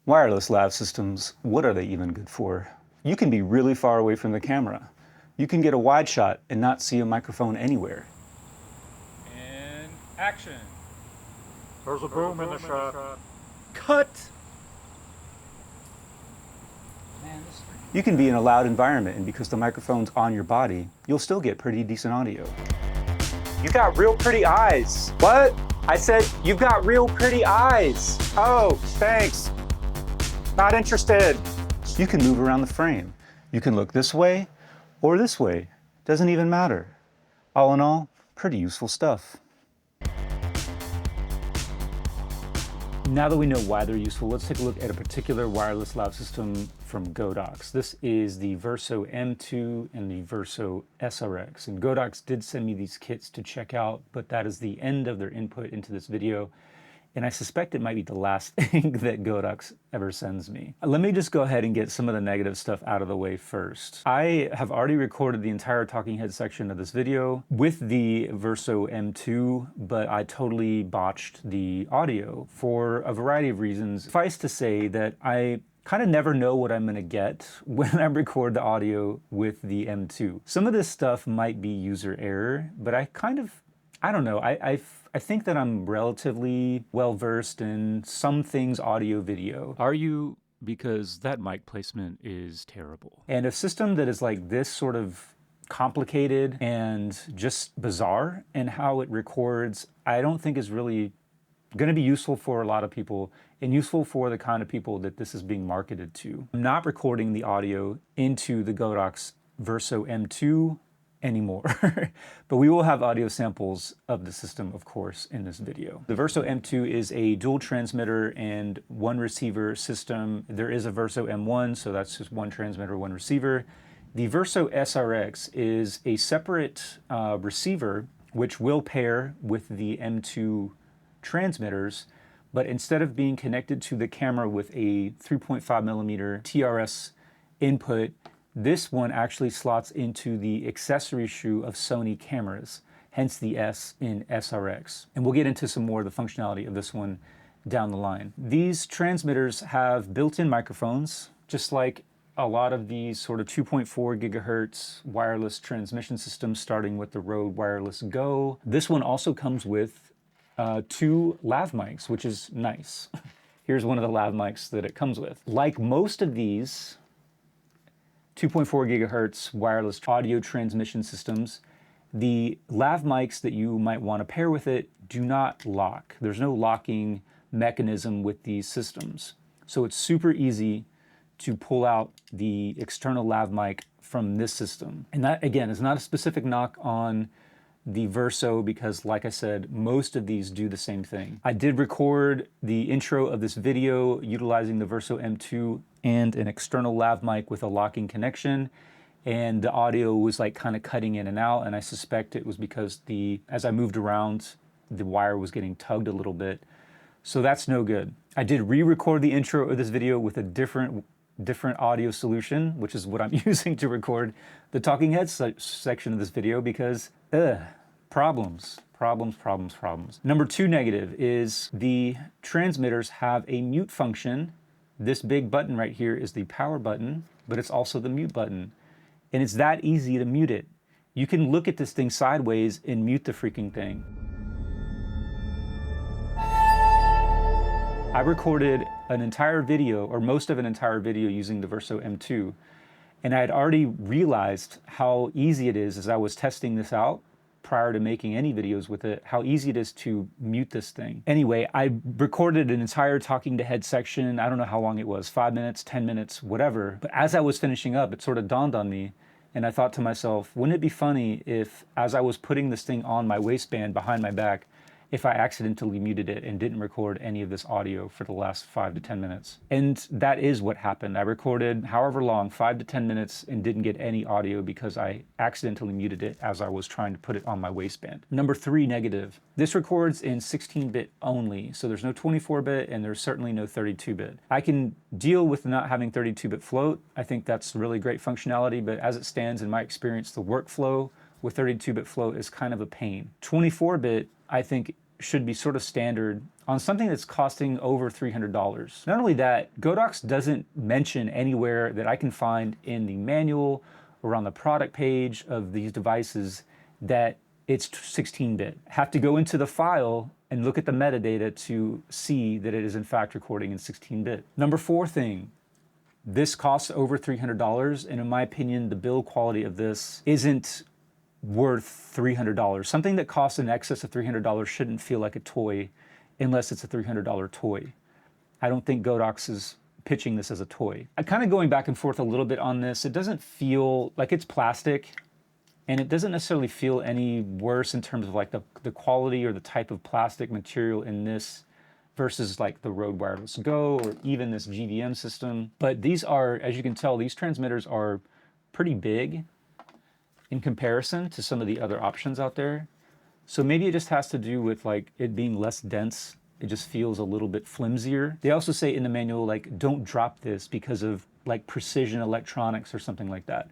Wireless lav systems, what are they even good for? You can be really far away from the camera. You can get a wide shot and not see a microphone anywhere. And action. There's a boom in the shot. Cut. You can be in a loud environment, and because the microphone's on your body, you'll still get pretty decent audio. You got real pretty eyes. What? I said, you've got real pretty eyes. Oh, thanks. Not interested. You can move around the frame. You can look this way or this way. Doesn't even matter. All in all, pretty useful stuff. Now that we know why they're useful, let's take a look at a particular wireless lav system from Godox. This is the Virso M2 and the Virso SRX. And Godox did send me these kits to check out, but that is the end of their input into this video. And I suspect it might be the last thing that Godox ever sends me. Let me just go ahead and get some of the negative stuff out of the way first. I have already recorded the entire talking head section of this video with the Virso M2, but I totally botched the audio for a variety of reasons. Suffice to say that I kind of never know what I'm gonna get when I record the audio with the M2. Some of this stuff might be user error, but I don't know, I think that I'm relatively well-versed in some things audio video. Are you? Because that mic placement is terrible. And a system that is like this sort of complicated and just bizarre in how it records, I don't think is really going to be useful for a lot of people and useful for the kind of people that this is being marketed to. I'm not recording the audio into the Godox Virso M2 anymore, but we will have audio samples of the system, of course, in this video. The Virso M2 is a dual transmitter and one receiver system. There is a Virso M1, so that's just one transmitter, one receiver. The Virso SRX is a separate receiver which will pair with the M2 transmitters, but instead of being connected to the camera with a 3.5mm TRS input, this one actually slots into the accessory shoe of Sony cameras, hence the S in SRX. And we'll get into some more of the functionality of this one down the line. These transmitters have built-in microphones, just like a lot of these sort of 2.4 gigahertz wireless transmission systems, starting with the Rode Wireless Go. This one also comes with 2 lav mics, which is nice. Here's one of the lav mics that it comes with. Like most of these 2.4 gigahertz wireless audio transmission systems, the lav mics that you might want to pair with it do not lock. There's no locking mechanism with these systems. So it's super easy to pull out the external lav mic from this system. And that, again, is not a specific knock on the Virso because, like I said, most of these do the same thing. I did record the intro of this video utilizing the Virso M2 and an external lav mic with a locking connection, and the audio was like kind of cutting in and out, and I suspect it was because as I moved around, the wire was getting tugged a little bit. So that's no good. I did re-record the intro of this video with a different audio solution, which is what I'm using to record the talking heads section of this video because, problems. Number 2 negative is the transmitters have a mute function. This big button right here is the power button, but it's also the mute button. And it's that easy to mute it. You can look at this thing sideways and mute the freaking thing. I recorded an entire video, or most of an entire video, using the Virso M2, and I had already realized how easy it is as I was testing this out prior to making any videos with it, how easy it is to mute this thing. Anyway, I recorded an entire talking to head section. I don't know how long it was, 5 minutes, 10 minutes, whatever. But as I was finishing up, it sort of dawned on me, and I thought to myself, wouldn't it be funny if, as I was putting this thing on my waistband behind my back, if I accidentally muted it and didn't record any of this audio for the last 5 to 10 minutes. And that is what happened. I recorded however long, 5 to 10 minutes, and didn't get any audio because I accidentally muted it as I was trying to put it on my waistband. Number 3 negative. This records in 16-bit only, so there's no 24-bit and there's certainly no 32-bit. I can deal with not having 32-bit float. I think that's really great functionality, but as it stands in my experience, the workflow with 32-bit float is kind of a pain. 24-bit, I think, should be sort of standard on something that's costing over $300. Not only that, Godox doesn't mention anywhere that I can find in the manual or on the product page of these devices that it's 16-bit. Have to go into the file and look at the metadata to see that it is in fact recording in 16-bit. Number 4 thing, this costs over $300, and in my opinion, the build quality of this isn't worth $300. Something that costs in excess of $300 shouldn't feel like a toy unless it's a $300 toy. I don't think Godox is pitching this as a toy. I'm kind of going back and forth a little bit on this. It doesn't feel like it's plastic, and it doesn't necessarily feel any worse in terms of like the quality or the type of plastic material in this versus like the Rode Wireless Go or even this GVM system. But these are, as you can tell, these transmitters are pretty big in comparison to some of the other options out there. So maybe it just has to do with like it being less dense. It just feels a little bit flimsier. They also say in the manual, like, don't drop this because of like precision electronics or something like that.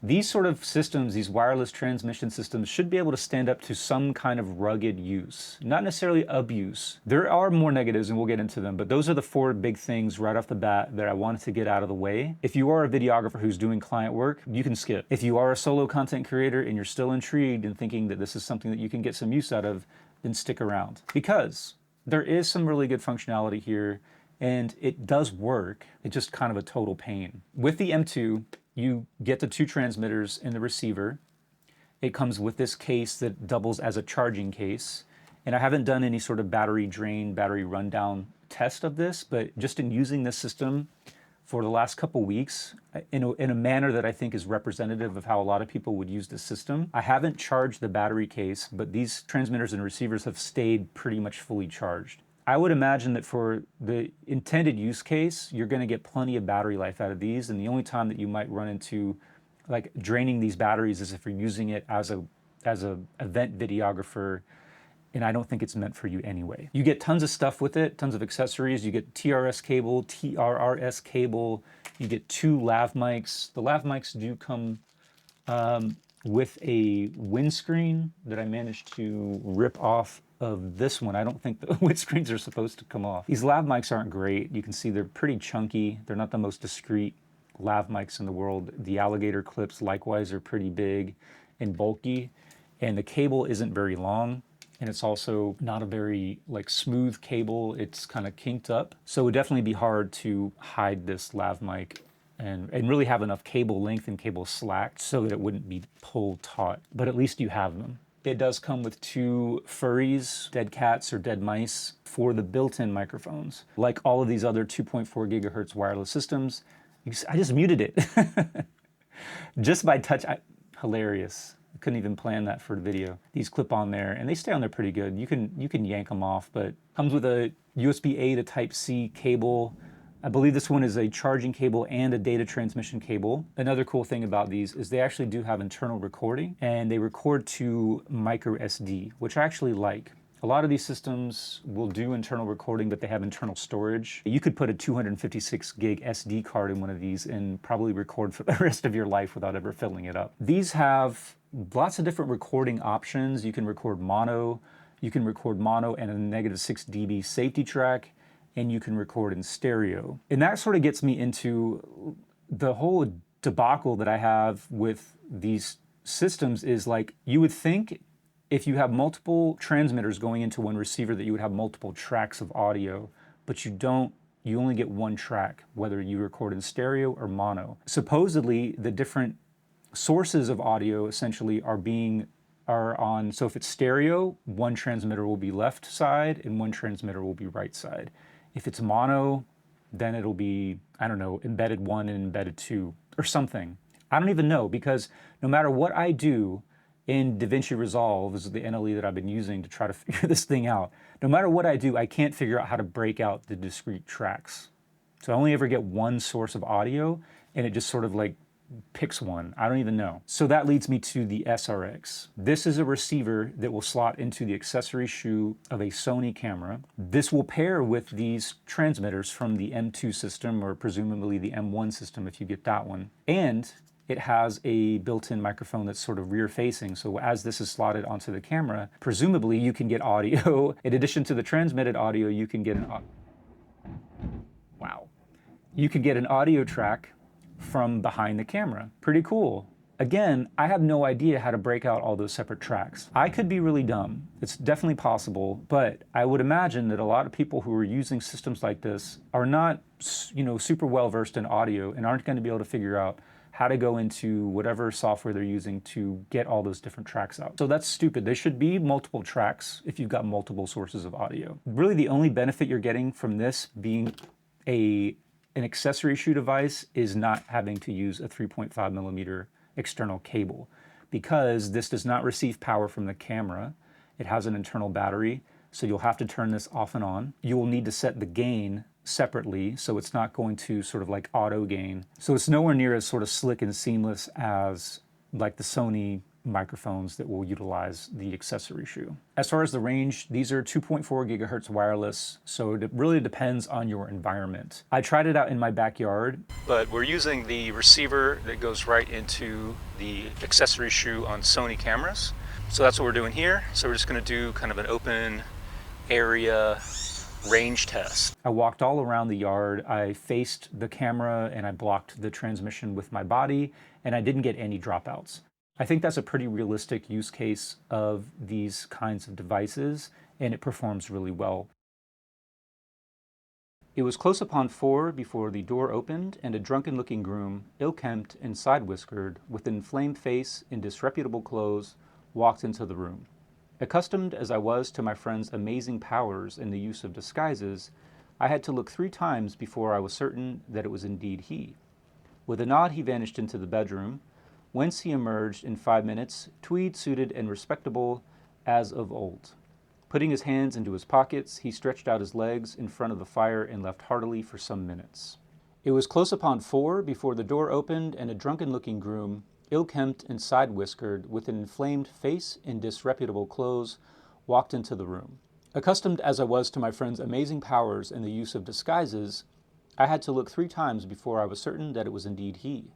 These sort of systems, these wireless transmission systems, should be able to stand up to some kind of rugged use, not necessarily abuse. There are more negatives, and we'll get into them, but those are the 4 big things right off the bat that I wanted to get out of the way. If you are a videographer who's doing client work, you can skip. If you are a solo content creator and you're still intrigued and thinking that this is something that you can get some use out of, then stick around. Because there is some really good functionality here, and it does work. It's just kind of a total pain. With the M2, you get the 2 transmitters in the receiver. It comes with this case that doubles as a charging case. And I haven't done any sort of battery drain, battery rundown test of this, but just in using this system for the last couple weeks in a manner that I think is representative of how a lot of people would use this system, I haven't charged the battery case, but these transmitters and receivers have stayed pretty much fully charged. I would imagine that for the intended use case, you're going to get plenty of battery life out of these, and the only time that you might run into like draining these batteries is if you're using it as a event videographer, and I don't think it's meant for you anyway. You get tons of stuff with it, tons of accessories. You get TRS cable, TRRS cable. You get 2 lav mics. The lav mics do come with a windscreen that I managed to rip off of this one. I don't think the windscreens are supposed to come off. These lav mics aren't great. You can see they're pretty chunky. They're not the most discreet lav mics in the world. The alligator clips likewise are pretty big and bulky, and the cable isn't very long, and it's also not a very like smooth cable. It's kind of kinked up. So it would definitely be hard to hide this lav mic and really have enough cable length and cable slack so that it wouldn't be pulled taut, but at least you have them. It does come with 2 furries, dead cats or dead mice, for the built-in microphones. Like all of these other 2.4 gigahertz wireless systems, I just muted it. Just by touch, hilarious. I couldn't even plan that for the video. These clip on there, and they stay on there pretty good. You can yank them off, but comes with a USB-A to Type-C cable. I believe this one is a charging cable and a data transmission cable. Another cool thing about these is they actually do have internal recording, and they record to micro SD, which I actually like. A lot of these systems will do internal recording, but they have internal storage. You could put a 256 gig SD card in one of these and probably record for the rest of your life without ever filling it up. These have lots of different recording options. You can record mono and a -6 dB safety track, and you can record in stereo. And that sort of gets me into the whole debacle that I have with these systems is like, you would think if you have multiple transmitters going into one receiver that you would have multiple tracks of audio, but you don't. You only get one track, whether you record in stereo or mono. Supposedly, the different sources of audio essentially are on, so if it's stereo, one transmitter will be left side and one transmitter will be right side. If it's mono, then it'll be, I don't know, embedded 1 and embedded 2 or something. I don't even know, because no matter what I do in DaVinci Resolve, this is the NLE that I've been using to try to figure this thing out, no matter what I do, I can't figure out how to break out the discrete tracks. So I only ever get one source of audio, and it just sort of like picks one. I don't even know. So that leads me to the SRX. This is a receiver that will slot into the accessory shoe of a Sony camera. This will pair with these transmitters from the M2 system, or presumably the M1 system if you get that one. And it has a built-in microphone that's sort of rear-facing. So as this is slotted onto the camera, presumably you can get audio. In addition to the transmitted audio, you can get you can get an audio track from behind the camera. Pretty cool. Again, I have no idea how to break out all those separate tracks. I could be really dumb. It's definitely possible, but I would imagine that a lot of people who are using systems like this are not, super well versed in audio and aren't going to be able to figure out how to go into whatever software they're using to get all those different tracks out. So that's stupid. There should be multiple tracks if you've got multiple sources of audio. Really, the only benefit you're getting from this being an accessory shoe device is not having to use a 3.5 millimeter external cable, because this does not receive power from the camera. It has an internal battery, so you'll have to turn this off and on. You will need to set the gain separately, so it's not going to sort of like auto gain. So it's nowhere near as sort of slick and seamless as like the Sony microphones that will utilize the accessory shoe. As far as the range, these are 2.4 gigahertz wireless, so it really depends on your environment. I tried it out in my backyard, but we're using the receiver that goes right into the accessory shoe on Sony cameras. So that's what we're doing here. So we're just gonna do kind of an open area range test. I walked all around the yard. I faced the camera and I blocked the transmission with my body, and I didn't get any dropouts. I think that's a pretty realistic use case of these kinds of devices, and it performs really well. It was close upon 4 before the door opened and a drunken-looking groom, ill-kempt and side-whiskered, with an inflamed face in disreputable clothes, walked into the room. Accustomed as I was to my friend's amazing powers in the use of disguises, I had to look 3 times before I was certain that it was indeed he. With a nod, he vanished into the bedroom, whence he emerged in 5 minutes, tweed-suited and respectable as of old. Putting his hands into his pockets, he stretched out his legs in front of the fire and laughed heartily for some minutes. It was close upon 4 before the door opened and a drunken-looking groom, ill-kempt and side-whiskered, with an inflamed face in disreputable clothes, walked into the room. Accustomed as I was to my friend's amazing powers in the use of disguises, I had to look 3 times before I was certain that it was indeed he.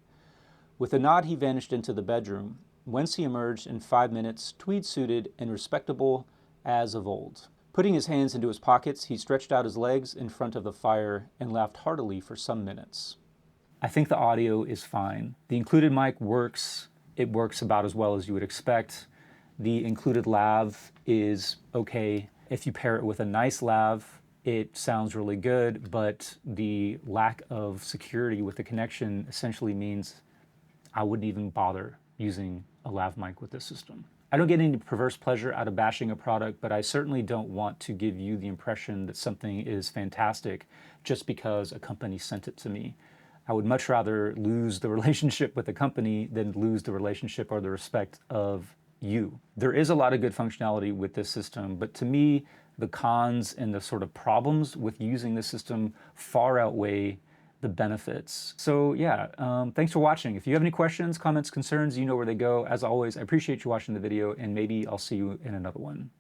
With a nod, he vanished into the bedroom, whence he emerged in 5 minutes, tweed-suited and respectable as of old. Putting his hands into his pockets, he stretched out his legs in front of the fire and laughed heartily for some minutes. I think the audio is fine. The included mic works. It works about as well as you would expect. The included lav is okay. If you pair it with a nice lav, it sounds really good, but the lack of security with the connection essentially means I wouldn't even bother using a lav mic with this system. I don't get any perverse pleasure out of bashing a product, but I certainly don't want to give you the impression that something is fantastic just because a company sent it to me. I would much rather lose the relationship with the company than lose the relationship or the respect of you. There is a lot of good functionality with this system, but to me, the cons and the sort of problems with using this system far outweigh the benefits. So yeah, thanks for watching. If you have any questions, comments, concerns, you know where they go. As always, I appreciate you watching the video, and maybe I'll see you in another one.